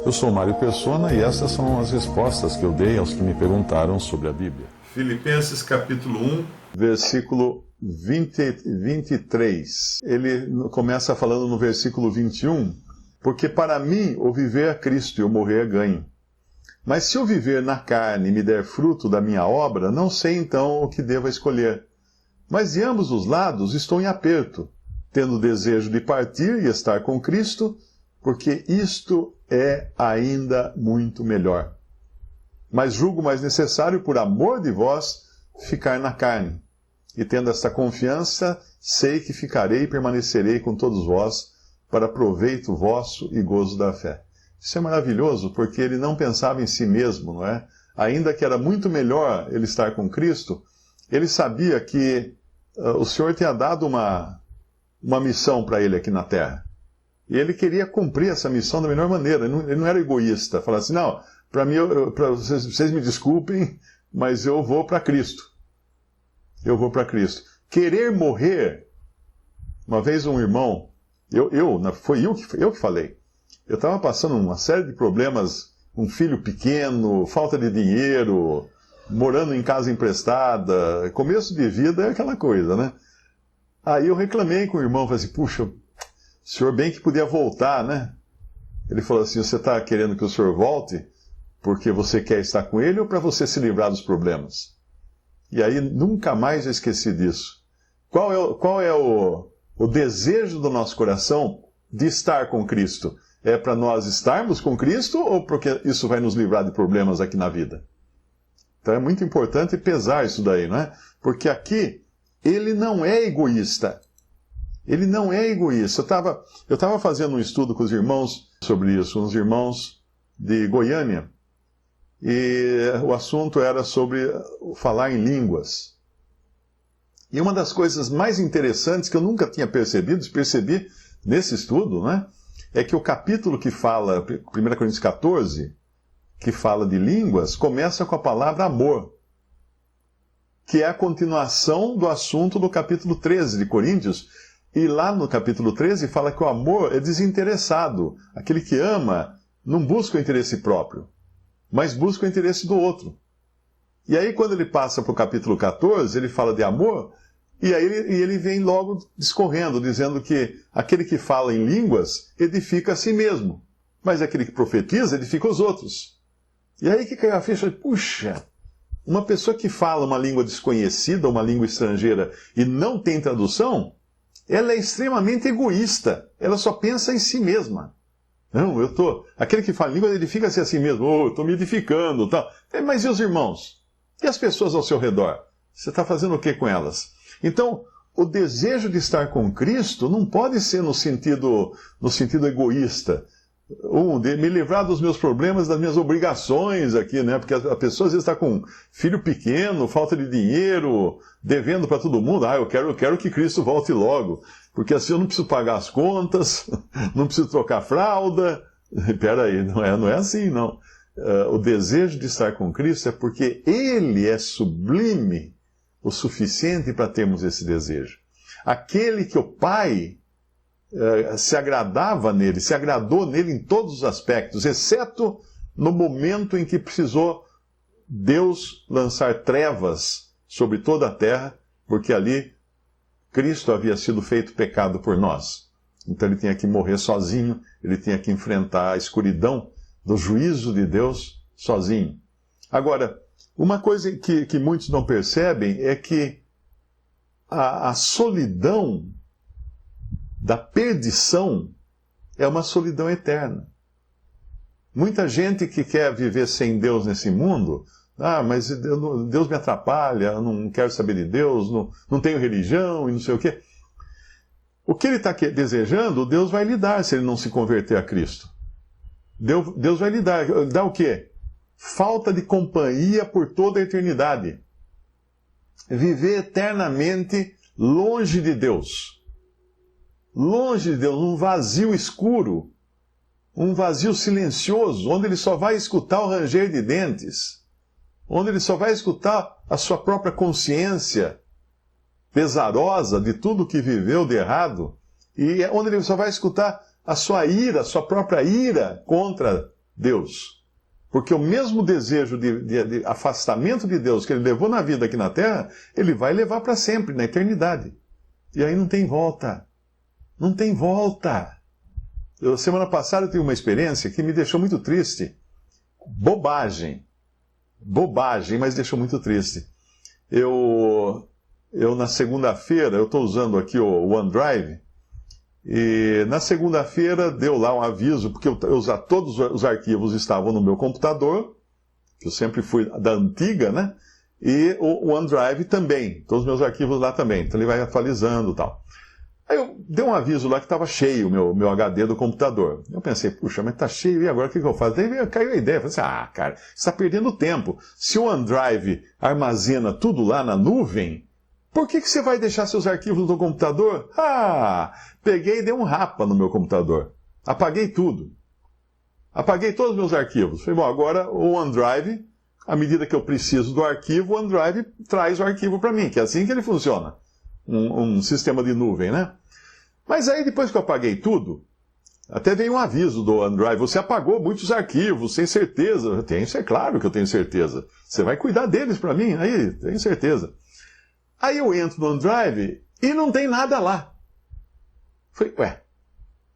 Eu sou Mário Persona e essas são as respostas que eu dei aos que me perguntaram sobre a Bíblia. Filipenses capítulo 1, versículo 23. Ele começa falando no versículo 21, porque para mim o viver é Cristo e o morrer é ganho. Mas se o viver na carne me der fruto da minha obra, não sei então o que devo escolher. Mas de ambos os lados estou em aperto, tendo desejo de partir e estar com Cristo, porque isto é ainda muito melhor. Mas julgo mais necessário, por amor de vós, ficar na carne. E tendo esta confiança, sei que ficarei e permanecerei com todos vós, para proveito vosso e gozo da fé. Isso é maravilhoso, porque ele não pensava em si mesmo, não é? Ainda que era muito melhor ele estar com Cristo, ele sabia que o Senhor tinha dado uma missão para ele aqui na Terra. E ele queria cumprir essa missão da melhor maneira. Ele não era egoísta. Falar assim, não, para mim, vocês me desculpem, mas eu vou para Cristo. Eu vou para Cristo. Querer morrer. Uma vez um irmão, foi eu que falei. Eu estava passando uma série de problemas, um filho pequeno, falta de dinheiro, morando em casa emprestada, começo de vida é aquela coisa, né? Aí eu reclamei com o irmão, falei assim, puxa, o senhor bem que podia voltar, né? Ele falou assim, você está querendo que o senhor volte porque você quer estar com ele ou para você se livrar dos problemas? E aí nunca mais eu esqueci disso. Qual é o desejo do nosso coração de estar com Cristo? É para nós estarmos com Cristo ou porque isso vai nos livrar de problemas aqui na vida? Então é muito importante pesar isso daí, não é? Porque aqui ele não é egoísta. Ele não é egoísta. Eu estava fazendo um estudo com os irmãos sobre isso, uns irmãos de Goiânia, e o assunto era sobre falar em línguas. E uma das coisas mais interessantes que eu nunca tinha percebi nesse estudo, né, é que o capítulo que fala, 1 Coríntios 14, que fala de línguas, começa com a palavra amor, que é a continuação do assunto do capítulo 13 de Coríntios. E lá no capítulo 13 fala que o amor é desinteressado. Aquele que ama não busca o interesse próprio, mas busca o interesse do outro. E aí quando ele passa para o capítulo 14, ele fala de amor, e aí ele vem logo discorrendo, dizendo que aquele que fala em línguas edifica a si mesmo, mas aquele que profetiza edifica os outros. E aí que caiu a ficha, puxa, uma pessoa que fala uma língua desconhecida, uma língua estrangeira, e não tem tradução, ela é extremamente egoísta. Ela só pensa em si mesma. Não, aquele que fala em língua edifica-se a si mesmo. Eu estou me edificando, tal. Mas e os irmãos? E as pessoas ao seu redor? Você está fazendo o que com elas? Então, o desejo de estar com Cristo não pode ser no sentido egoísta. De me livrar dos meus problemas, das minhas obrigações aqui, né? Porque a pessoa às vezes está com filho pequeno, falta de dinheiro, devendo para todo mundo. Eu quero que Cristo volte logo, porque assim eu não preciso pagar as contas, não preciso trocar fralda. Espera aí, não é assim, não. O desejo de estar com Cristo é porque Ele é sublime o suficiente para termos esse desejo. Aquele que o Pai se agradava nele, se agradou nele em todos os aspectos, exceto no momento em que precisou Deus lançar trevas sobre toda a terra, porque ali Cristo havia sido feito pecado por nós. Então ele tinha que morrer sozinho, ele tinha que enfrentar a escuridão do juízo de Deus sozinho. Agora, uma coisa que muitos não percebem é que a solidão da perdição é uma solidão eterna. Muita gente que quer viver sem Deus nesse mundo, mas Deus me atrapalha, eu não quero saber de Deus, não tenho religião e não sei o quê. O que ele está desejando, Deus vai lhe dar se ele não se converter a Cristo. Deus vai lhe dar. Dá o quê? Falta de companhia por toda a eternidade. Viver eternamente longe de Deus. Longe de Deus, num vazio escuro, um vazio silencioso, onde ele só vai escutar o ranger de dentes, onde ele só vai escutar a sua própria consciência pesarosa de tudo que viveu de errado, e onde ele só vai escutar a sua ira, a sua própria ira contra Deus. Porque o mesmo desejo de afastamento de Deus que ele levou na vida aqui na terra, ele vai levar para sempre, na eternidade. E aí não tem volta. Não tem volta. Semana passada eu tive uma experiência que me deixou muito triste. Bobagem, mas deixou muito triste. Eu na segunda-feira, eu estou usando aqui o OneDrive, e na segunda-feira deu lá um aviso, porque todos os arquivos estavam no meu computador, que eu sempre fui da antiga, né? E o OneDrive também, todos os meus arquivos lá também, então ele vai atualizando e tal. Aí deu um aviso lá que estava cheio o meu HD do computador. Eu pensei, puxa, mas está cheio, e agora o que eu faço? Daí caiu a ideia, eu falei assim, cara, você está perdendo tempo. Se o OneDrive armazena tudo lá na nuvem, por que você vai deixar seus arquivos no computador? Peguei e dei um rapa no meu computador. Apaguei tudo. Apaguei todos os meus arquivos. Falei, bom, agora o OneDrive, à medida que eu preciso do arquivo, o OneDrive traz o arquivo para mim, que é assim que ele funciona. Um sistema de nuvem, né? Mas aí, depois que eu apaguei tudo, até veio um aviso do OneDrive, você apagou muitos arquivos, sem certeza. É claro que eu tenho certeza. Você vai cuidar deles para mim? Aí, tenho certeza. Aí eu entro no OneDrive e não tem nada lá. Falei,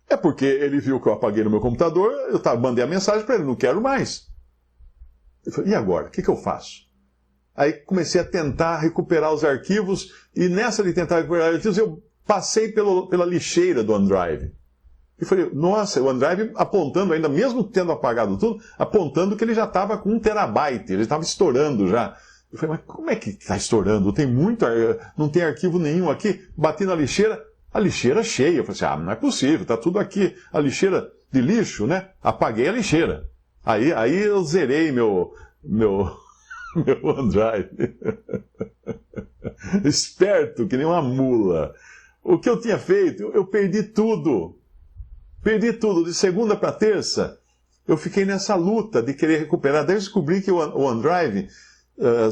é porque ele viu que eu apaguei no meu computador, eu mandei a mensagem para ele, não quero mais. Eu falei, e agora? O que eu faço? Aí comecei a tentar recuperar os arquivos, e nessa de tentar recuperar os arquivos, eu passei pela lixeira do OneDrive. E falei, nossa, o OneDrive apontando ainda, mesmo tendo apagado tudo, apontando que ele já estava com 1 terabyte, ele estava estourando já. Eu falei, mas como é que está estourando? Não tem arquivo nenhum aqui. Bati na lixeira, a lixeira cheia. Eu falei assim, não é possível, está tudo aqui. A lixeira de lixo, né? Apaguei a lixeira. Aí eu zerei meu OneDrive. Esperto, que nem uma mula. O que eu tinha feito? Eu perdi tudo. Perdi tudo. De segunda para terça, eu fiquei nessa luta de querer recuperar. Daí eu descobri que o OneDrive,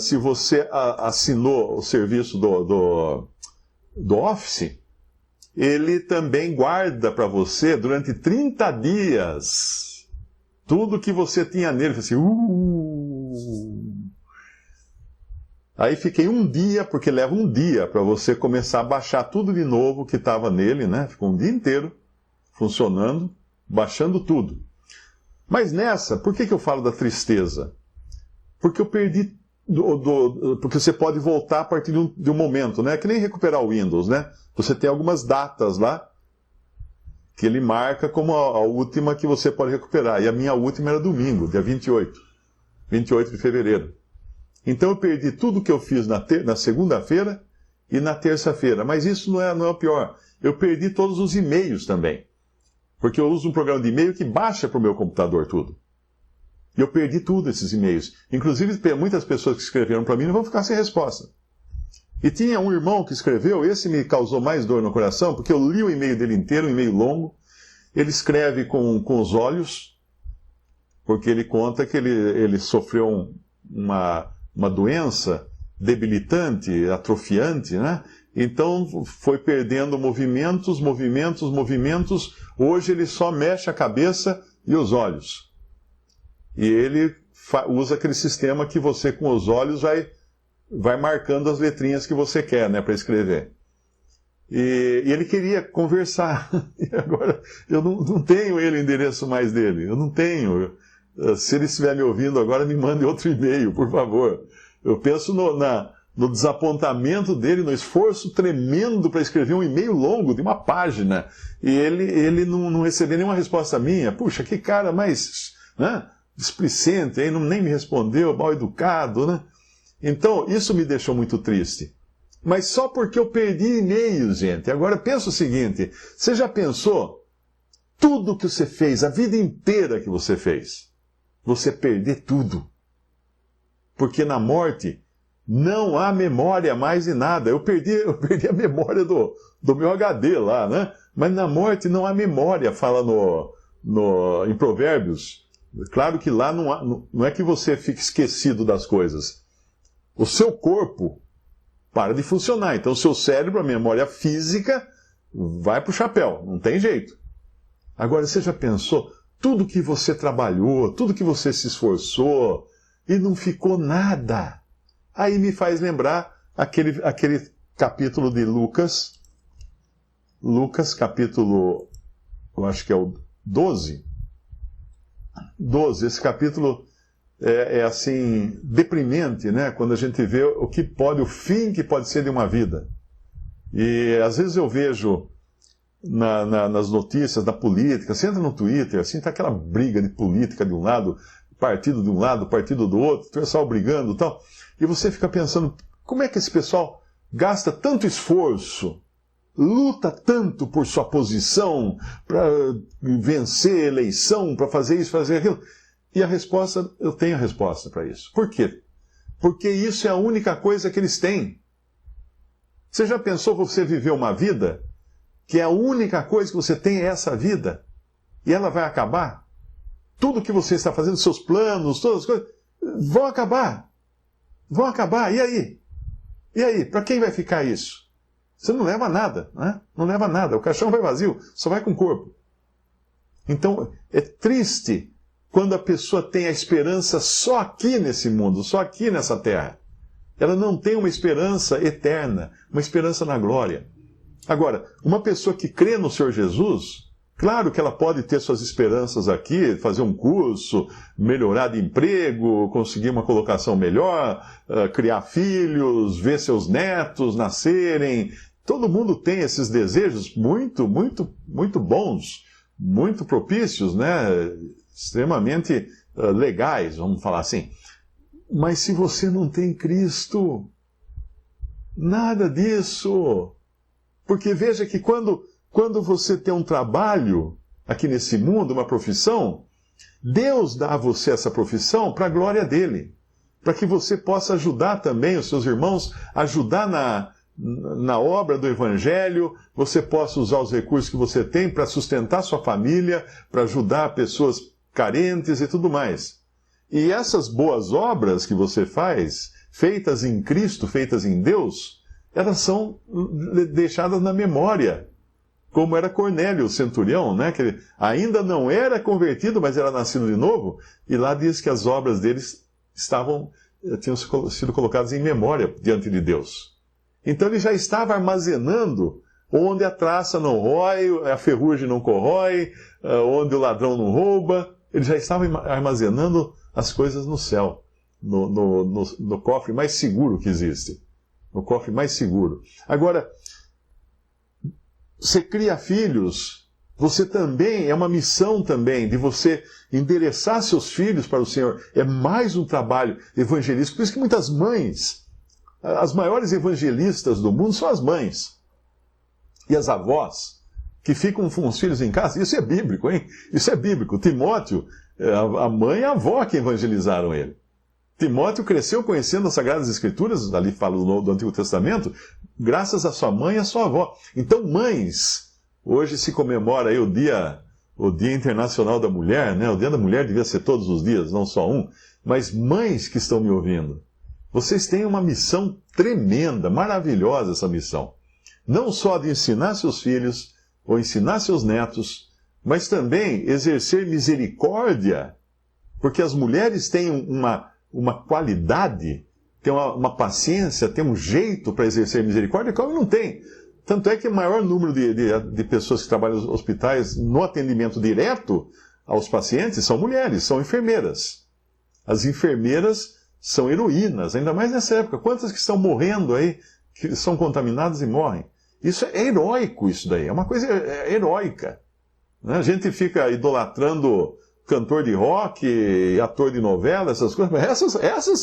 se você assinou o serviço do Office, ele também guarda para você durante 30 dias tudo que você tinha nele. Eu falei assim, Aí fiquei um dia, porque leva um dia para você começar a baixar tudo de novo que estava nele, né? Ficou um dia inteiro funcionando, baixando tudo. Mas nessa, por que eu falo da tristeza? Porque eu perdi, porque você pode voltar a partir de um momento, né? Que nem recuperar o Windows, né? Você tem algumas datas lá, que ele marca como a última que você pode recuperar. E a minha última era domingo, dia 28 de fevereiro. Então eu perdi tudo que eu fiz na segunda-feira e na terça-feira. Mas isso não é o pior. Eu perdi todos os e-mails também. Porque eu uso um programa de e-mail que baixa para o meu computador tudo. E eu perdi tudo esses e-mails. Inclusive, muitas pessoas que escreveram para mim não vão ficar sem resposta. E tinha um irmão que escreveu, esse me causou mais dor no coração, porque eu li o e-mail dele inteiro, um e-mail longo. Ele escreve com os olhos, porque ele conta que ele sofreu uma doença debilitante, atrofiante, né? Então foi perdendo movimentos. Hoje ele só mexe a cabeça e os olhos. E ele usa aquele sistema que você, com os olhos, vai marcando as letrinhas que você quer, né, para escrever. E ele queria conversar. E agora eu não tenho o endereço mais dele. Eu não tenho. Se ele estiver me ouvindo agora, me mande outro e-mail, por favor. Eu penso no desapontamento dele, no esforço tremendo para escrever um e-mail longo de uma página. E ele não recebeu nenhuma resposta minha. Puxa, que cara mais, né, displicente, aí nem me respondeu, mal educado, né? Então, isso me deixou muito triste. Mas só porque eu perdi e-mails, gente. Agora, pensa o seguinte, você já pensou tudo que você fez, a vida inteira que você fez? Você perder tudo. Porque na morte não há memória mais de nada. Eu perdi a memória do meu HD lá, né? Mas na morte não há memória, fala em Provérbios. Claro que lá não é que você fique esquecido das coisas. O seu corpo para de funcionar. Então o seu cérebro, a memória física, vai para o chapéu. Não tem jeito. Agora, você já pensou tudo que você trabalhou, tudo que você se esforçou e não ficou nada? Aí me faz lembrar aquele capítulo de Lucas, capítulo, eu acho que é o 12. Esse capítulo é assim, deprimente, né? Quando a gente vê o fim que pode ser de uma vida. E às vezes eu vejo nas notícias, na política, você entra no Twitter, assim, tá aquela briga de política de um lado, partido de um lado, partido do outro, o pessoal brigando e tal. E você fica pensando, como é que esse pessoal gasta tanto esforço, luta tanto por sua posição, para vencer a eleição, para fazer isso, fazer aquilo? E a resposta, eu tenho a resposta para isso. Por quê? Porque isso é a única coisa que eles têm. Você já pensou você viver uma vida que a única coisa que você tem é essa vida? E ela vai acabar? Tudo que você está fazendo, seus planos, todas as coisas, vão acabar. Vão acabar. E aí? E aí? Para quem vai ficar isso? Você não leva nada, né? Não leva nada. O caixão vai vazio, só vai com o corpo. Então, é triste quando a pessoa tem a esperança só aqui nesse mundo, só aqui nessa terra. Ela não tem uma esperança eterna, uma esperança na glória. Agora, uma pessoa que crê no Senhor Jesus, claro que ela pode ter suas esperanças aqui, fazer um curso, melhorar de emprego, conseguir uma colocação melhor, criar filhos, ver seus netos nascerem. Todo mundo tem esses desejos muito, muito, muito bons, muito propícios, né? Extremamente legais, vamos falar assim. Mas se você não tem Cristo, nada disso. Porque veja que quando você tem um trabalho aqui nesse mundo, uma profissão, Deus dá a você essa profissão para a glória dele. Para que você possa ajudar também os seus irmãos, ajudar na obra do Evangelho, você possa usar os recursos que você tem para sustentar sua família, para ajudar pessoas carentes e tudo mais. E essas boas obras que você faz, feitas em Cristo, feitas em Deus, elas são deixadas na memória. Como era Cornélio, o centurião, né? Que ele ainda não era convertido, mas era nascido de novo, e lá diz que as obras deles tinham sido colocadas em memória diante de Deus. Então ele já estava armazenando onde a traça não rói, a ferrugem não corrói, onde o ladrão não rouba. Ele já estava armazenando as coisas no céu, no cofre mais seguro que existe. No cofre mais seguro. Agora, você cria filhos, você também, é uma missão também de você endereçar seus filhos para o Senhor. É mais um trabalho evangelístico. Por isso que muitas mães, as maiores evangelistas do mundo são as mães. E as avós, que ficam com os filhos em casa. Isso é bíblico, hein? Isso é bíblico. Timóteo, a mãe e a avó que evangelizaram ele. Timóteo cresceu conhecendo as Sagradas Escrituras, ali fala do Antigo Testamento, graças à sua mãe e à sua avó. Então, mães, hoje se comemora aí o Dia Internacional da Mulher, né? O Dia da Mulher devia ser todos os dias, não só um. Mas mães que estão me ouvindo, vocês têm uma missão tremenda, maravilhosa essa missão. Não só de ensinar seus filhos, ou ensinar seus netos, mas também exercer misericórdia, porque as mulheres têm uma qualidade, tem uma paciência, tem um jeito para exercer misericórdia que o homem não tem. Tanto é que o maior número de pessoas que trabalham nos hospitais no atendimento direto aos pacientes são mulheres, são enfermeiras. As enfermeiras são heroínas, ainda mais nessa época. Quantas que estão morrendo aí, que são contaminadas e morrem? Isso é heróico, isso daí, é uma coisa heróica. A gente fica idolatrando cantor de rock, ator de novela, essas coisas, mas essas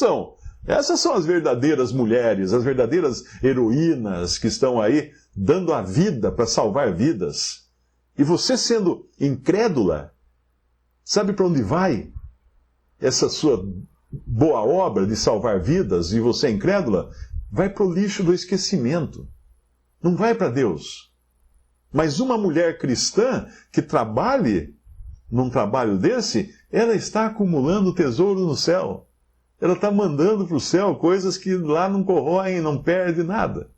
são as verdadeiras mulheres, as verdadeiras heroínas que estão aí dando a vida para salvar vidas. E você sendo incrédula, sabe para onde vai essa sua boa obra de salvar vidas e você é incrédula? Vai para o lixo do esquecimento. Não vai para Deus. Mas uma mulher cristã que trabalhe num trabalho desse, ela está acumulando tesouro no céu. Ela está mandando para o céu coisas que lá não corroem, não perde nada.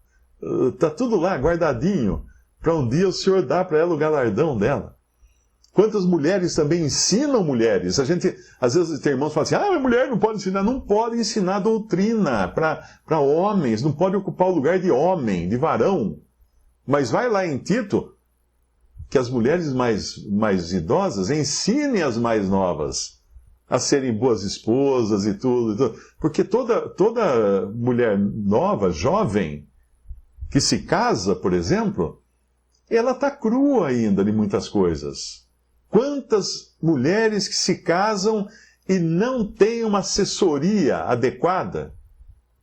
Está tudo lá, guardadinho, para um dia o Senhor dar para ela o galardão dela. Quantas mulheres também ensinam mulheres? A gente, às vezes, tem irmãos que falam assim, a mulher não pode ensinar. Não pode ensinar doutrina para homens, não pode ocupar o lugar de homem, de varão. Mas vai lá em Tito, que as mulheres mais idosas ensinem as mais novas a serem boas esposas e tudo. Porque toda mulher nova, jovem, que se casa, por exemplo, ela está crua ainda de muitas coisas. Quantas mulheres que se casam e não têm uma assessoria adequada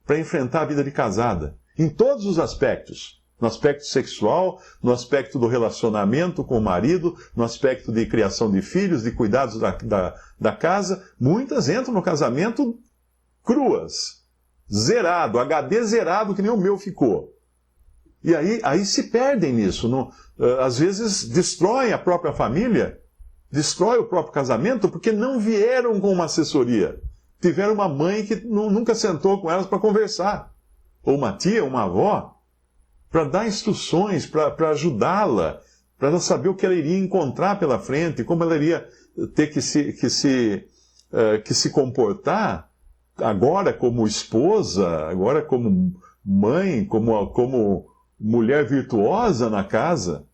para enfrentar a vida de casada, em todos os aspectos. No aspecto sexual, no aspecto do relacionamento com o marido, no aspecto de criação de filhos, de cuidados da casa. Muitas entram no casamento cruas, zerado, HD zerado, que nem o meu ficou. E aí se perdem nisso. Às vezes destroem a própria família, destrói o próprio casamento, porque não vieram com uma assessoria. Tiveram uma mãe que nunca sentou com elas para conversar. Ou uma tia, uma avó, para dar instruções, para ajudá-la, para ela saber o que ela iria encontrar pela frente, como ela iria ter que se comportar agora como esposa, agora como mãe, como mulher virtuosa na casa.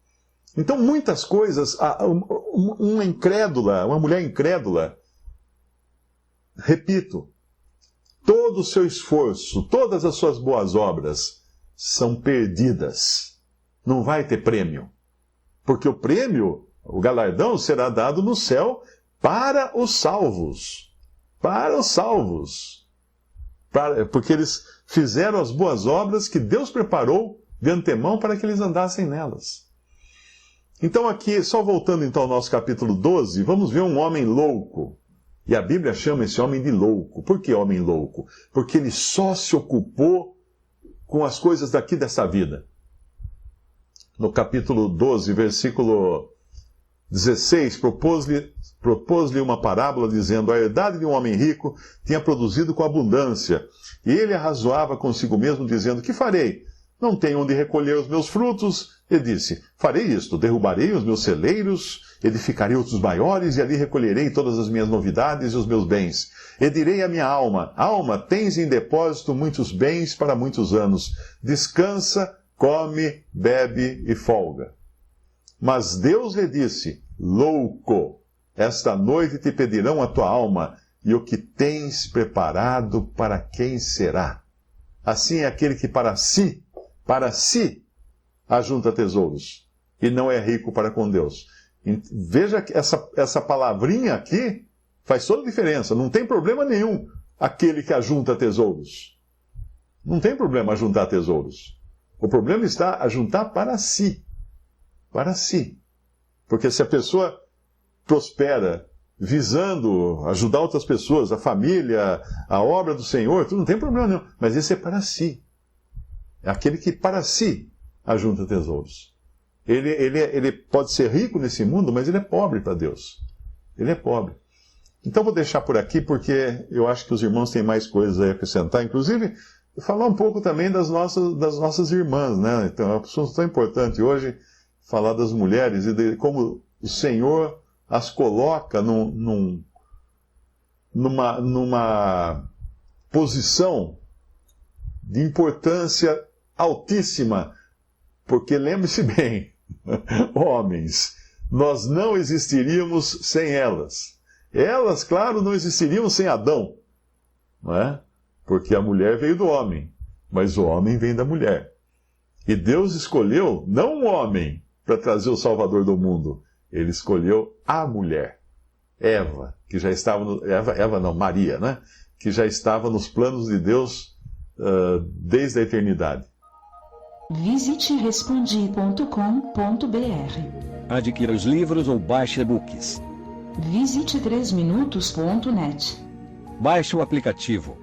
Então, muitas coisas, uma mulher incrédula, repito, todo o seu esforço, todas as suas boas obras são perdidas. Não vai ter prêmio. Porque o prêmio, o galardão, será dado no céu para os salvos. Para os salvos. Porque eles fizeram as boas obras que Deus preparou de antemão para que eles andassem nelas. Então aqui, só voltando então ao nosso capítulo 12, vamos ver um homem louco. E a Bíblia chama esse homem de louco. Por que homem louco? Porque ele só se ocupou com as coisas daqui dessa vida. No capítulo 12, versículo 16, propôs-lhe uma parábola dizendo: a herdade de um homem rico tinha produzido com abundância. E ele arrazoava consigo mesmo, dizendo: que farei? Não tenho onde recolher os meus frutos. E disse: farei isto, derrubarei os meus celeiros, edificarei outros maiores, e ali recolherei todas as minhas novidades e os meus bens. E direi à minha alma: alma, tens em depósito muitos bens para muitos anos. Descansa, come, bebe e folga. Mas Deus lhe disse: louco, esta noite te pedirão a tua alma, e o que tens preparado para quem será? Assim é aquele que para si ajunta tesouros, e não é rico para com Deus. Veja que essa palavrinha aqui faz toda a diferença. Não tem problema nenhum aquele que ajunta tesouros. Não tem problema ajuntar tesouros. O problema está a juntar para si. Para si. Porque se a pessoa prospera visando ajudar outras pessoas, a família, a obra do Senhor, tudo, não tem problema nenhum. Mas esse é para si. É aquele que para si ajunta tesouros. Ele pode ser rico nesse mundo, mas ele é pobre para Deus. Ele é pobre. Então vou deixar por aqui, porque eu acho que os irmãos têm mais coisas a acrescentar. Inclusive, falar um pouco também das nossas irmãs, né? Então é um assunto tão importante hoje, falar das mulheres e de como o Senhor as coloca numa posição de importância altíssima. Porque lembre-se bem, homens, nós não existiríamos sem elas. Elas, claro, não existiriam sem Adão, não é? Porque a mulher veio do homem, mas o homem vem da mulher. E Deus escolheu não um homem para trazer o Salvador do mundo, ele escolheu a mulher, Eva, que já estava Maria, né? Que já estava nos planos de Deus desde a eternidade. Visite respondi.com.br. Adquira os livros ou baixe e-books. Visite 3minutos.net. Baixe o aplicativo.